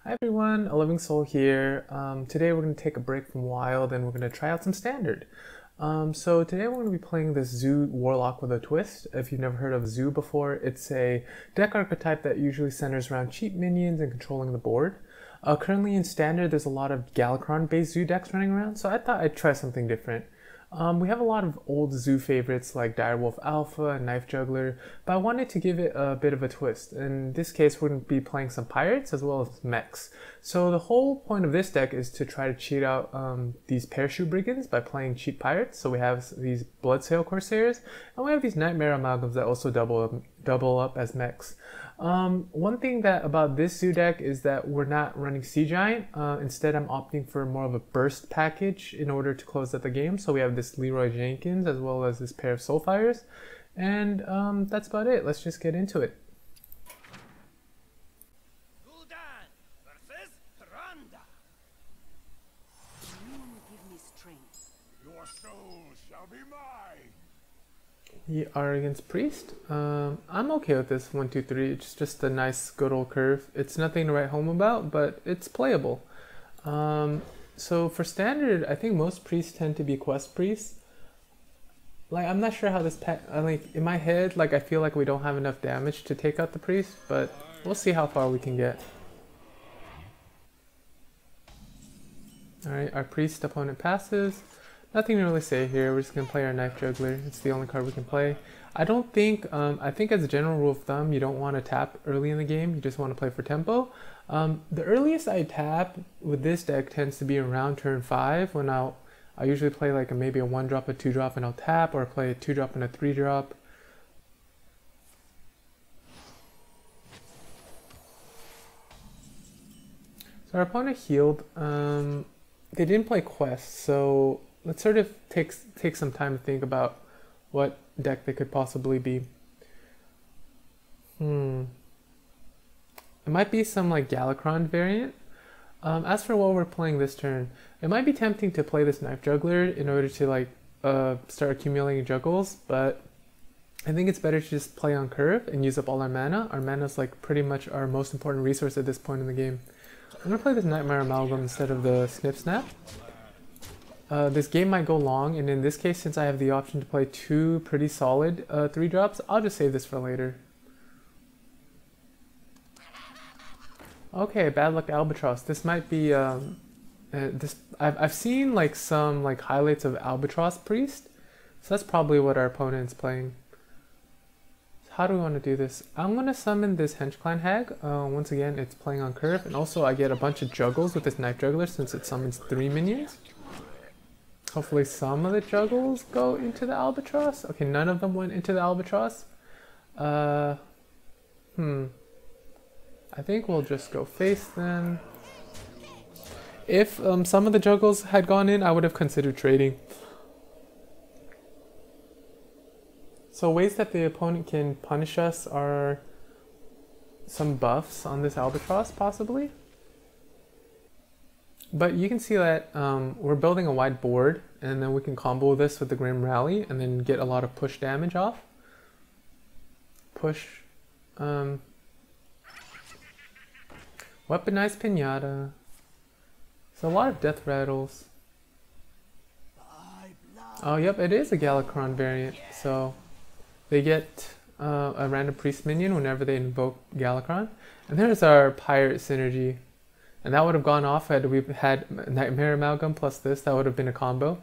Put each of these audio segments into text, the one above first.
Hi everyone, A Living Soul here. Today we're going to take a break from Wild and we're going to try out some Standard. So today we're going to be playing this Zoo Warlock with a twist. If you've never heard of Zoo before, it's a deck archetype that usually centers around cheap minions and controlling the board. Currently in Standard there's a lot of Galakrond based Zoo decks running around, so I thought I'd try something different. We have a lot of old Zoo favorites like Direwolf Alpha and Knife Juggler, but I wanted to give it a bit of a twist. In this case, we're going to be playing some pirates as well as mechs. So the whole point of this deck is to try to cheat out these Parachute Brigands by playing cheap pirates. So we have these Bloodsail Corsairs, and we have these Nightmare Amalgams that also double up as mechs. One thing that about this Zoo deck is that we're not running Sea Giant. Instead, I'm opting for more of a burst package in order to close out the game. So we have this Leroy Jenkins as well as this pair of Soulfires. And that's about it. Let's just get into it. Your soul shall be mine. We are against Priest. I'm okay with this 1, 2, 3. It's just a nice good old curve. It's nothing to write home about, but it's playable. So for Standard, I think most priests tend to be quest priests. Like, I'm not sure how this pack, like, in my head, like, I feel like we don't have enough damage to take out the priest, but we'll see how far we can get. Alright, our priest opponent passes. Nothing to really say here. We're just going to play our Knife Juggler. It's the only card we can play. I don't think, I think as a general rule of thumb, you don't want to tap early in the game. You just want to play for tempo. The earliest I tap with this deck tends to be around turn 5 when I usually play like maybe a 1-drop, a 2-drop, and I'll tap, or play a 2-drop and a 3-drop. So our opponent healed. They didn't play Quest, so let's sort of take some time to think about what deck they could possibly be. It might be some like Galakrond variant. As for what we're playing this turn, it might be tempting to play this Knife Juggler in order to like start accumulating juggles, but I think it's better to just play on curve and use up all our mana. Our mana is like pretty much our most important resource at this point in the game. I'm gonna play this Nightmare Amalgam instead of the Snip Snap. This game might go long, and in this case, since I have the option to play 2 pretty solid 3-drops, I'll just save this for later. Okay, Bad Luck Albatross. This might be I've seen like some like highlights of Albatross Priest, so that's probably what our opponent's playing. How do we want to do this? I'm gonna summon this Hench Clan Hag. Once again, it's playing on curve, and also I get a bunch of juggles with this Knife Juggler since it summons 3 minions. Hopefully some of the juggles go into the Albatross. Okay, none of them went into the Albatross. I think we'll just go face then. If some of the juggles had gone in, I would have considered trading. So ways that the opponent can punish us are some buffs on this Albatross, possibly. But you can see that we're building a wide board, and then we can combo this with the Grim Rally and then get a lot of push damage off. Push. Weaponized Pinata. So a lot of death rattles. Oh, yep, it is a Galakrond variant. So they get a random priest minion whenever they invoke Galakrond. And there's our pirate synergy. And that would have gone off had we had Nightmare Amalgam plus this. That would have been a combo.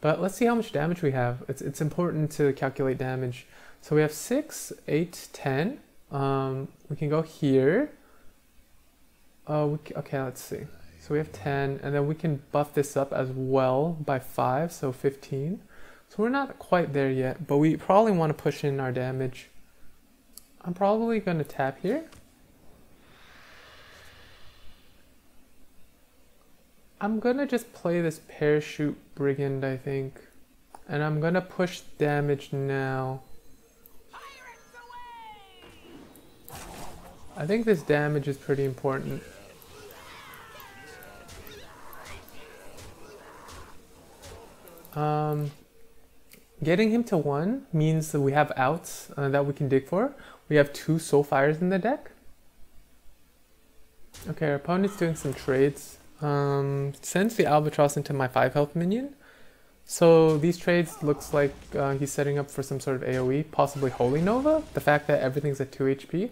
But let's see how much damage we have. It's important to calculate damage. So we have 6, 8, 10. We can go here. Okay, let's see. So we have 10, and then we can buff this up as well by 5, so 15. So we're not quite there yet, but we probably want to push in our damage. I'm probably going to tap here. I'm going to just play this Parachute Brigand, I think. And I'm going to push damage now. I think this damage is pretty important. Getting him to 1 means that we have outs that we can dig for. We have 2 Soulfires in the deck. Okay, our opponent's doing some trades. Sends the Albatross into my 5 health minion. So these trades looks like he's setting up for some sort of AoE, possibly Holy Nova. The fact that everything's at 2 HP.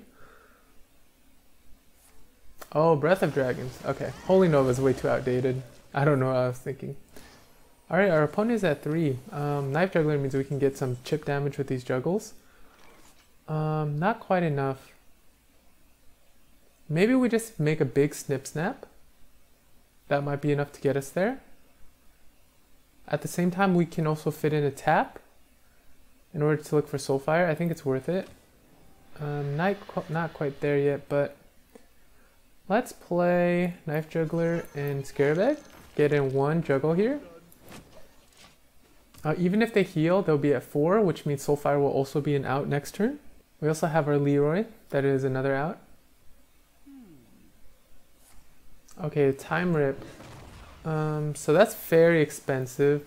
Oh, Breath of Dragons. Okay, Holy Nova is way too outdated. I don't know what I was thinking. Alright, our opponent is at 3. Knife Juggler means we can get some chip damage with these juggles. Not quite enough. Maybe we just make a big Snip Snap. That might be enough to get us there. At the same time, we can also fit in a tap in order to look for Soulfire. I think it's worth it. Not quite there yet, but let's play Knife Juggler and Scarabag. Get in 1 juggle here. Even if they heal, they'll be at 4, which means Soulfire will also be an out next turn. We also have our Leroy, that is another out. Okay, Time Rip. So that's very expensive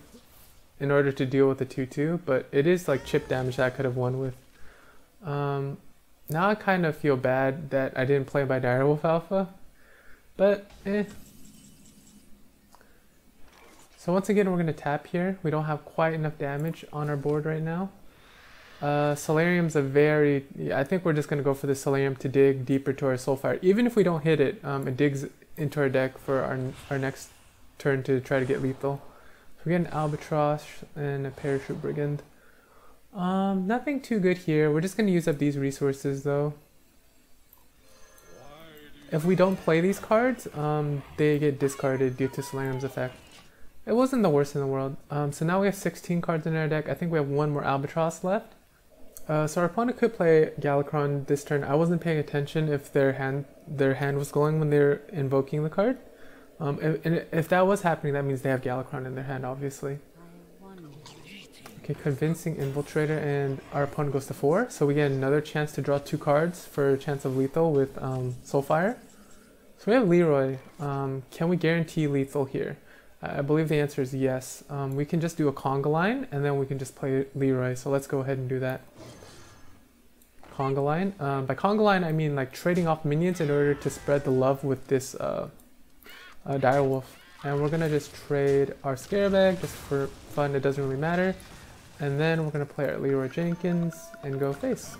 in order to deal with the 2-2, but it is like chip damage that I could have won with. Now I kind of feel bad that I didn't play by Direwolf Alpha, but eh. So once again, we're going to tap here. We don't have quite enough damage on our board right now. Solarium's a very... I think we're just going to go for the Solarium to dig deeper to our Soulfire. Even if we don't hit it, it digs into our deck for our next turn to try to get lethal. So we get an Albatross and a Parachute Brigand. Nothing too good here. We're just going to use up these resources though. If we don't play these cards, they get discarded due to Solarium's effect. It wasn't the worst in the world. So now we have 16 cards in our deck. I think we have 1 more Albatross left. So our opponent could play Galakrond this turn. I wasn't paying attention if their hand was going when they're invoking the card. If that was happening, that means they have Galakrond in their hand, obviously. Okay, Convincing Infiltrator, and our opponent goes to 4. So we get another chance to draw 2 cards for a chance of lethal with Soulfire. So we have Leroy. Can we guarantee lethal here? I believe the answer is yes. We can just do a conga line, and then we can just play Leroy. So let's go ahead and do that. Conga line. By conga line, I mean like trading off minions in order to spread the love with this Direwolf. And we're gonna just trade our Scarabag just for fun. It doesn't really matter. And then we're gonna play our Leroy Jenkins and go face.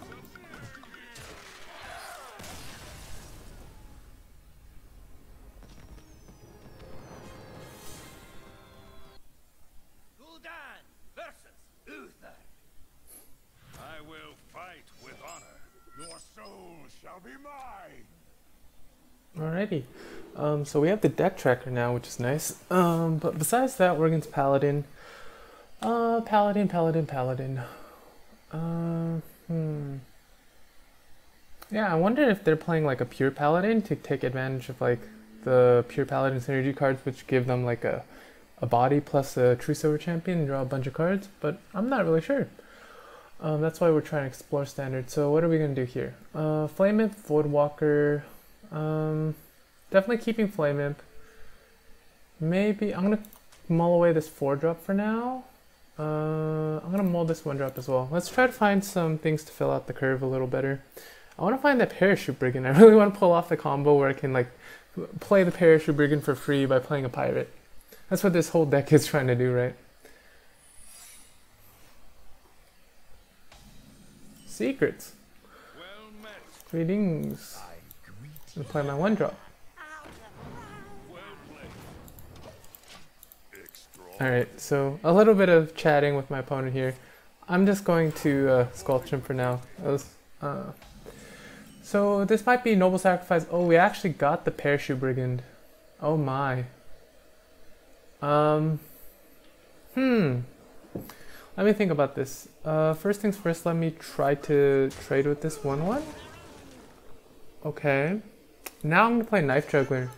Alrighty, so we have the deck tracker now, which is nice. But besides that, we're against Paladin. Paladin. Yeah, I wonder if they're playing like a pure Paladin to take advantage of like the pure Paladin synergy cards, which give them like a body plus a true silver champion and draw a bunch of cards, but I'm not really sure. That's why we're trying to explore standard. So what are we gonna do here? Flame Imp, Voidwalker. Definitely keeping Flame Imp. Maybe I'm gonna mull away this 4-drop for now. I'm gonna mull this 1-drop as well. Let's try to find some things to fill out the curve a little better. I want to find that Parachute Brigand. I really want to pull off the combo where I can like play the Parachute Brigand for free by playing a pirate. That's what this whole deck is trying to do, right? Secrets. Greetings. I'm gonna play my 1-drop. Alright, so a little bit of chatting with my opponent here. I'm just going to sculpt him for now. So this might be Noble Sacrifice. Oh, we actually got the Parachute Brigand. Oh my. Let me think about this. First things first, let me try to trade with this 1/1. Okay. Now I'm going to play Knife Juggler.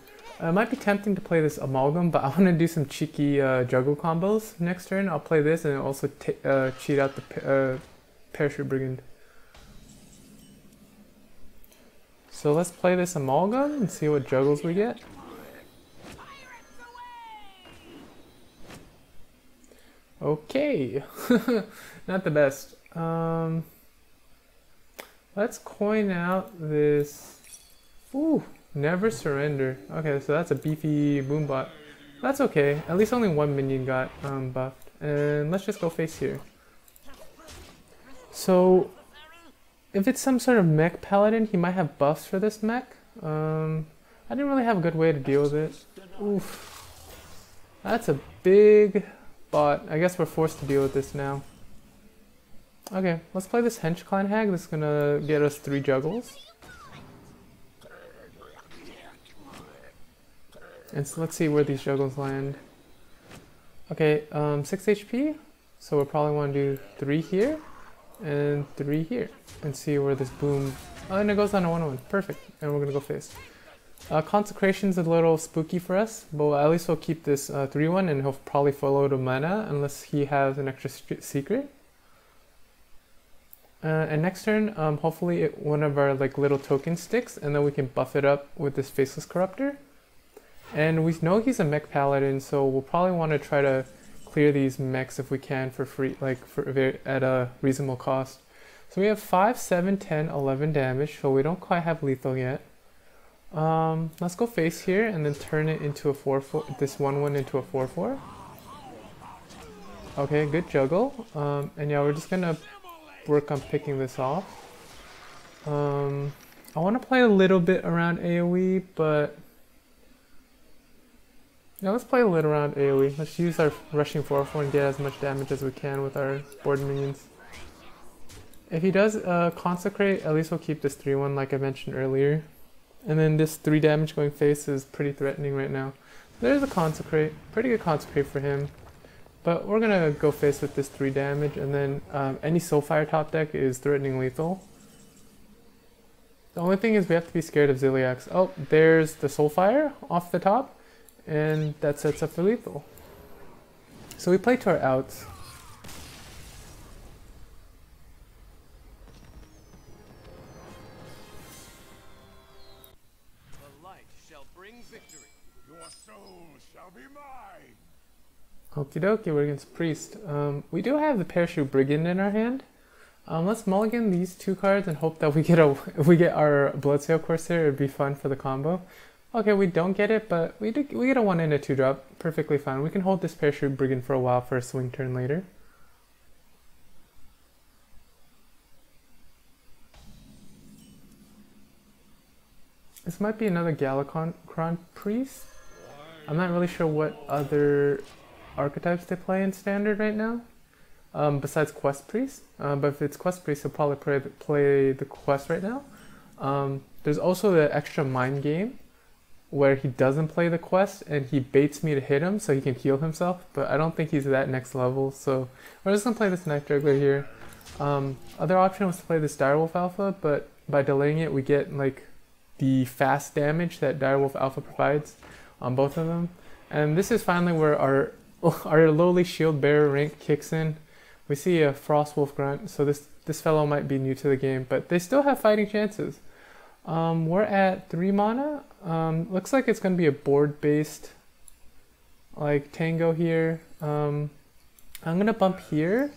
It might be tempting to play this Amalgam, but I want to do some cheeky juggle combos next turn. I'll play this and also cheat out the Parachute Brigand. So let's play this Amalgam and see what juggles we get. Okay, not the best. Let's coin out this. Ooh, Never surrender. Okay, so that's a beefy boombot. That's okay. At least only one minion got buffed. And let's just go face here. So, if it's some sort of mech paladin, he might have buffs for this mech. I didn't really have a good way to deal with it. Oof. That's a big bot. I guess we're forced to deal with this now. Okay, let's play this Hench Clan Hag. This is gonna get us 3 juggles. And so let's see where these juggles land. Okay, 6 HP. So we'll probably want to do 3 here and 3 here. And see where this boom... Oh, and it goes down to 1-1. Perfect. And we're gonna go face. Consecration's a little spooky for us, but at least we'll keep this 3-1 and he'll probably follow the mana unless he has an extra secret. And next turn, hopefully one of our like little tokens sticks, and then we can buff it up with this Faceless Corruptor. And we know he's a mech paladin, so we'll probably want to try to clear these mechs if we can for free, like at a reasonable cost. So we have 5, 7, 10, 11 damage, so we don't quite have lethal yet. Let's go face here and then turn it into a 4-4, this 1-1 into a 4-4. Okay, good juggle. And yeah, we're just gonna work on picking this off. I want to play a little bit around AoE, but yeah, let's play a little around AoE. Let's use our rushing 4-4 and get as much damage as we can with our board minions. If he does consecrate, at least we'll keep this 3-1 like I mentioned earlier. And then this 3 damage going face is pretty threatening right now. There's a consecrate, pretty good consecrate for him. But we're gonna go face with this 3 damage, and then any Soulfire top deck is threatening lethal. The only thing is we have to be scared of Ziliax. Oh, there's the Soulfire off the top, and that sets up for lethal. So we play to our outs. Okie dokie, we're against Priest. We do have the Parachute Brigand in our hand. Let's mulligan these 2 cards and hope that we get our Bloodsail Corsair. It'd be fun for the combo. Okay, we don't get it, but we get a 1 and a 2 drop. Perfectly fine. We can hold this Parachute Brigand for a while for a swing turn later. This might be another Galakrond Priest. I'm not really sure what other archetypes they play in Standard right now, besides Quest Priest. But if it's Quest Priest, he'll probably play the Quest right now. There's also the extra mind game where he doesn't play the Quest and he baits me to hit him so he can heal himself, but I don't think he's that next level, so we're just gonna play this Knife Juggler here. Other option was to play this Direwolf Alpha, but by delaying it we get like the fast damage that Direwolf Alpha provides on both of them. And this is finally where our lowly shield bearer rank kicks in. We see a Frostwolf Grunt, so this fellow might be new to the game, but they still have fighting chances. We're at 3 mana. Looks like it's going to be a board-based like Tango here. I'm going to bump here,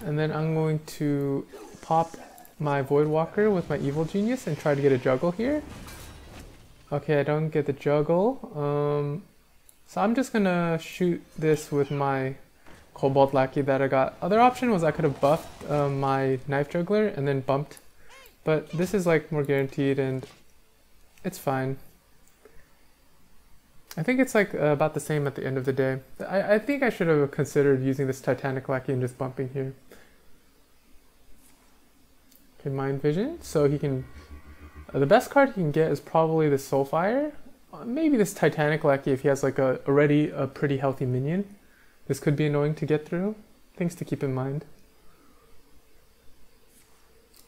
and then I'm going to pop my Voidwalker with my Evil Genius and try to get a juggle here. Okay, I don't get the juggle. So I'm just gonna shoot this with my Cobalt Lackey that I got. Other option was I could have buffed my Knife Juggler and then bumped, but this is like more guaranteed and it's fine. I think it's like about the same at the end of the day. I think I should have considered using this Titanic Lackey and just bumping here. Okay, Mind Vision, so he can... the best card he can get is probably the Soulfire. Maybe this Titanic Lackey if he has like already a pretty healthy minion. This could be annoying to get through. Things to keep in mind.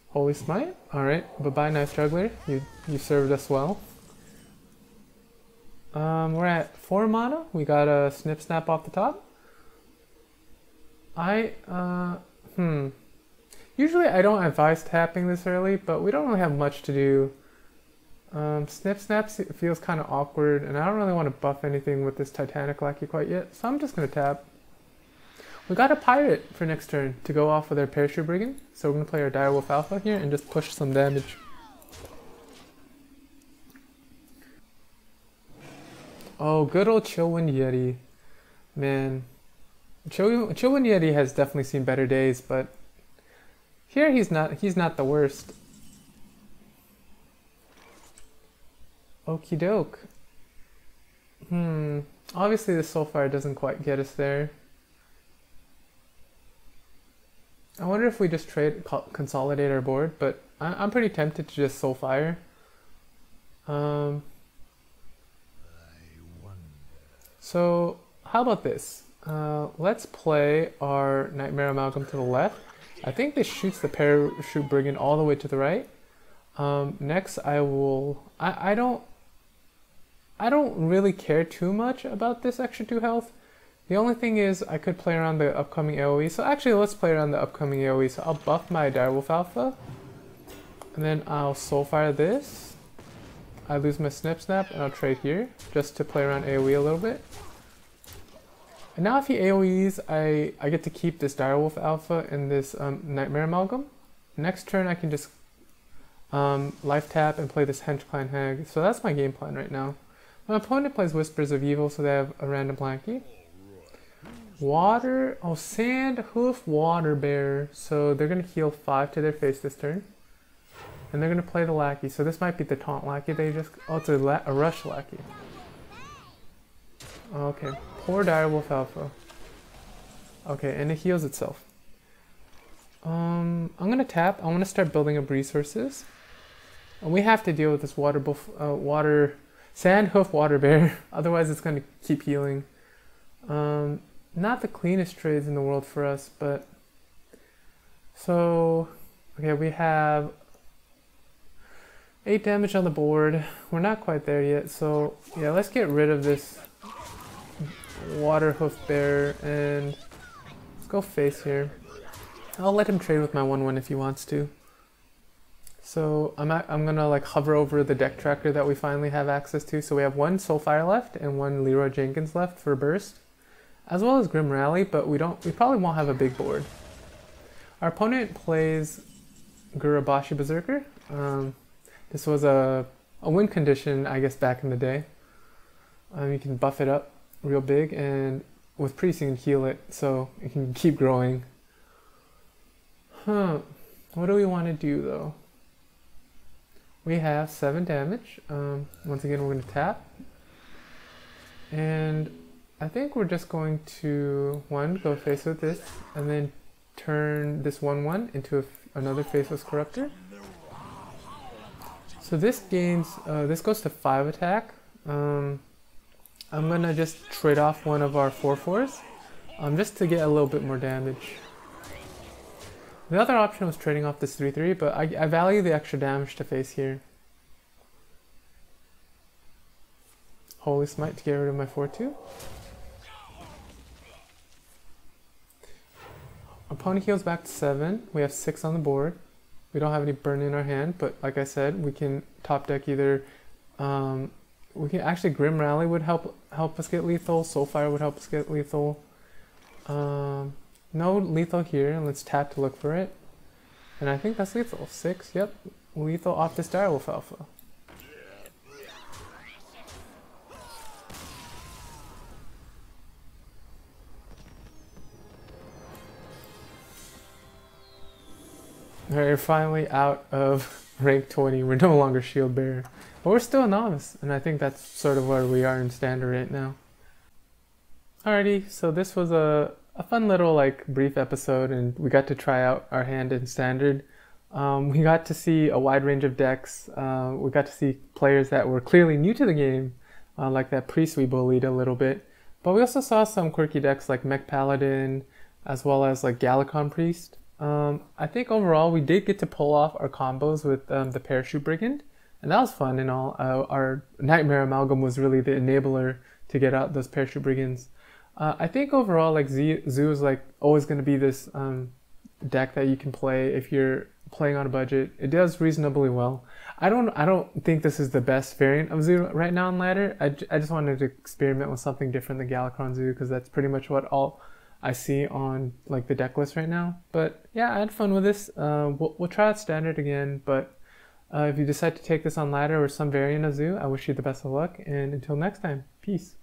Holy Smite. Alright, bye-bye Knife Juggler. You served us well. We're at 4 mana. We got a Snip Snap off the top. Usually I don't advise tapping this early, but we don't really have much to do. Snip Snaps feels kind of awkward, and I don't really want to buff anything with this Titanic Lackey quite yet, so I'm just going to tap. We got a Pirate for next turn to go off with our Parachute Brigand, so we're going to play our Direwolf Alpha here and just push some damage. Oh, good old Chillwind Yeti. Man, Chillwind Yeti has definitely seen better days, but here he's not the worst. Okie doke. Obviously the Soulfire doesn't quite get us there. I wonder if we just consolidate our board, but I'm pretty tempted to just Soulfire. So how about this? Let's play our Nightmare Amalgam to the left. I think this shoots the Parachute Brigand all the way to the right. Next I don't really care too much about this extra 2 health. The only thing is I could play around the upcoming AoE. So actually let's play around the upcoming AoE. So I'll buff my Direwolf Alpha. And then I'll Soulfire this. I lose my Snip Snap and I'll trade here just to play around AoE a little bit. And now if he AoEs, I get to keep this Direwolf Alpha and this Nightmare Amalgam. Next turn I can just life tap and play this Henchclan Hag. So that's my game plan right now. My opponent plays Whispers of Evil, so they have a random Blanky. Water, oh, Sand Hoof Water Bear. So they're going to heal 5 to their face this turn. And they're going to play the Lackey. So this might be the Taunt Lackey. Oh, it's a Rush Lackey. Okay, poor Direwolf Alpha. Okay, and it heals itself. I'm going to tap. I want to start building up resources. And we have to deal with this Sand Hoof Water Bear. Otherwise it's going to keep healing. Not the cleanest trades in the world for us, but so okay, we have 8 damage on the board. We're not quite there yet, so yeah, let's get rid of this Water Hoof Bear and let's go face here. I'll let him trade with my 1/1 if he wants to. So I'm gonna like hover over the deck tracker that we finally have access to. So we have 1 Soulfire left and 1 Leroy Jenkins left for burst, as well as Grim Rally, but we probably won't have a big board. Our opponent plays Gurabashi Berserker. This was a win condition, I guess, back in the day. You can buff it up real big, and with Priest you can heal it, so it can keep growing. What do we want to do though? We have 7 damage. Once again, we're going to tap. And I think we're just going to, go face with this, and then turn this 1/1 into another Faceless Corruptor. So this gains, this goes to 5 attack. I'm going to just trade off one of our 4/4s, just to get a little bit more damage. The other option was trading off this 3/3, but I value the extra damage to face here. Holy Smite to get rid of my 4/2. Opponent heals back to 7. We have 6 on the board. We don't have any burn in our hand, but like I said, we can top deck either. We can actually Grim Rally would help us get lethal. Soulfire would help us get lethal. No lethal here, and let's tap to look for it. And I think that's lethal. 6, yep. Lethal off this Direwolf Alpha. Alright, we're finally out of rank 20. We're no longer shield bearer. But we're still a novice, and I think that's sort of where we are in standard right now. Alrighty, so this was a fun little like brief episode, and we got to try out our hand in standard. We got to see a wide range of decks. We got to see players that were clearly new to the game, like that Priest we bullied a little bit. But we also saw some quirky decks like Mech Paladin, as well as like Galakrond Priest. I think overall we did get to pull off our combos with the Parachute Brigand, and that was fun and all. Our Nightmare Amalgam was really the enabler to get out those Parachute Brigands. I think overall, like Zoo is like always going to be this deck that you can play if you're playing on a budget. It does reasonably well. I don't think this is the best variant of Zoo right now on ladder. I just wanted to experiment with something different than Galakrond Zoo, because that's pretty much what all I see on like the deck list right now. But yeah, I had fun with this. We'll try out standard again, but if you decide to take this on ladder or some variant of Zoo, I wish you the best of luck, and until next time, peace. Peace.